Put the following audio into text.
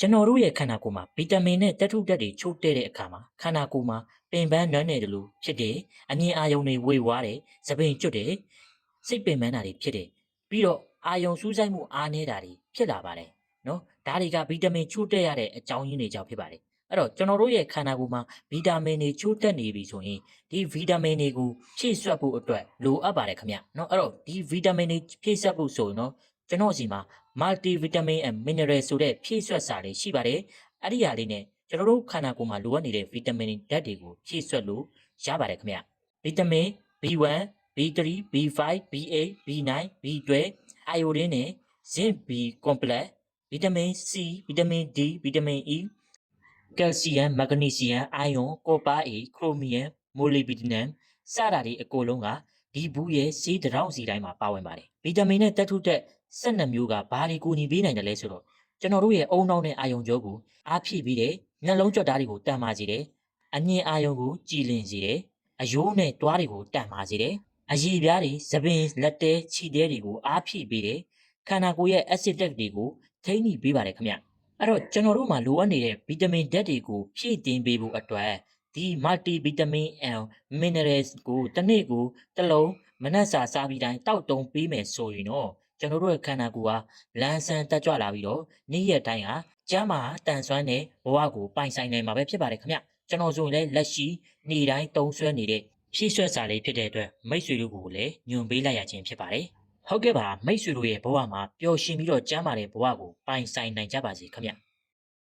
ကျွန်တော်တို့ရဲ့ခန္ဓာကိုယ်မှာဗီတာမင်နဲ့ဓာတ်ထုဓာတ်တွေချို့တဲ့တဲ့အခါမှာခန္ဓာကိုယ်မှာပင်ပန်းနွမ်းနယ်တယ်လို့ဖြစ်တယ်အမြင်အာရုံတွေဝေဝါးတယ်သပင်ကျွတ်တယ်စိတ်ပင်ပန်းတာတွေဖြစ်တယ်ပြီးတော့အာရုံစူးစိုက်မှုအားနည်းတာတွေဖြစ်လာပါတယ်နော်ဒါတွေကဗီတာမင်ချို့တဲ့ရတဲ့အကြောင်းရင်းတွေကြောင့်ဖြစ်ပါတယ်အဲ့တော့ကျွန်တော်တို့ရဲ့ခန္ဓာကိုယ်မှာဗီတာမင်တွေချို့တက်နေပြီဆိုရင်ဒီဗီတာမင်တွေကိုဖြည့်ဆွတ်ဖို့အတွက်လိုအပ်ပါတယ်ခင်ဗျနော်အဲ့တော့ဒီဗီတာမင်တွေဖြည့်ဆွတ်ဖို့ဆိုရင်နော်ကျွန်တော်စီမှာ multivitamin and mineral ဆိုတဲ့ဖြည့်ဆွတ်စာလေးရှိပါတယ်အဲ့ဒီဟာလေးနဲ့ကျွန်တော်တို့ခန္ဓာကိုယ်မှာလိုအပ်နေတဲ့ဗီတာမင်ဓာတ်တွေကိုဖြည့်ဆွတ်လို့ရပါတယ်ခင်ဗျဗီတာမင် B1 B3 B5 B8 B9 B12 iodine နဲ့ zinc B complex ဗီတာမင် C ဗီတာမင် D ဗီတာမင် E ကယ်လ်ဆီယမ်မက်ဂနီဆီယမ်အိုင်ယွန်ကောပါ A ခရိုမီယမ်မိုလီဘီဒနမ်စတာတွေအကုန်လုံးကဒီဘူးရဲ့ဆေးတစ်ထောင်စီတိုင်းမှာပါဝင်ပါတယ်ဗီတာမင်နဲ့ဓာတ်ထုဓာတ်12မျိုးကဘာတွေကူညီပေးနိုင်တယ်လဲဆိုတော့ကျွန်တော်တို့ရဲ့အုံနောက်နဲ့အာယုံကြောကိုအားဖြည့်ပြီးတဲ့နှလုံးကြွက်သားတွေကိုတန်မာစေတယ်အမြင်အာယုံကိုကြည်လင်စေတယ်အယိုးနဲ့တွားတွေကိုတန်မာစေတယ်အရည်ပြားတွေသပင်လက်တဲခြေတဲတွေကိုအားဖြည့်ပေးတယ်ခန္ဓာကိုယ်ရဲ့ acid ဓာတ်တွေကိုထိန်းညှိပေးပါတယ်ခင်ဗျအဲ့တော့ကျွန်တော်တို့မှာလိုအပ်နေတဲ့ဗီတာမင်ဓာတ်တွေကိုဖြည့်တင်းပေးဖို့အတွက်ဒီ multivitamin and minerals ကိုတစ်နေ့ကိုတစ်လုံးမနက်စာစားပြီးတိုင်းတောက်တုံးပေးမယ်ဆိုရင်တော့ကျွန်တော်တို့ရဲ့ခန္ဓာကိုယ်ဟာလန်းဆန်းတက်ကြွလာပြီးတော့နေ့ရက်တိုင်းဟာကျန်းမာတန်ဆွမ်းတဲ့ဘဝကိုပိုင်ဆိုင်နိုင်မှာပဲဖြစ်ပါတယ်ခင်ဗျကျွန်တော်ဆိုရင်လည်းလက်ရှိနေ့တိုင်းတုံးဆွဲနေတဲ့ဖြည့်ဆွတ်စာလေးဖြစ်တဲ့အတွက်မိတ်ဆွေတို့ကိုလည်းညွန်ပေးလိုက်ရခြင်းဖြစ်ပါတယ်ဟုတ်ကဲ့ပါမိတ်ဆွေတို့ရဲ့ဘဝမှာပျော်ရွှင်ပြီးတော့ကျန်းမာတဲ့ဘဝကိုပိုင်ဆိုင်နိုင်ကြပါစေခင်ဗျ